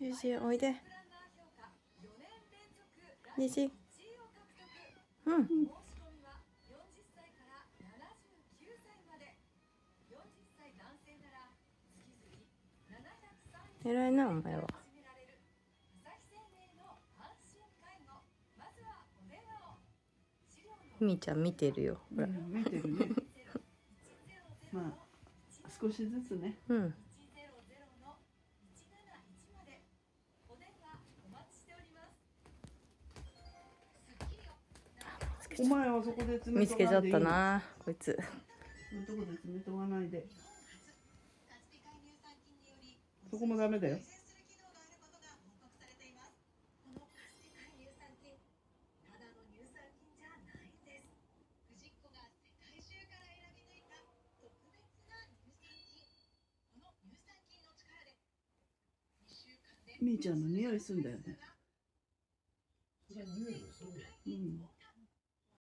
虹おいで。虹。うん。偉いなお前は。みーちゃん見てるよ。ほら。見てるね。まあ少しずつね。うん。お前はそこで詰め見つけちゃっとかんでいいの。たなこいつ。そのとこで詰めとかないで。そこもダメだよ。みーちゃんの匂いすんだよね。うん。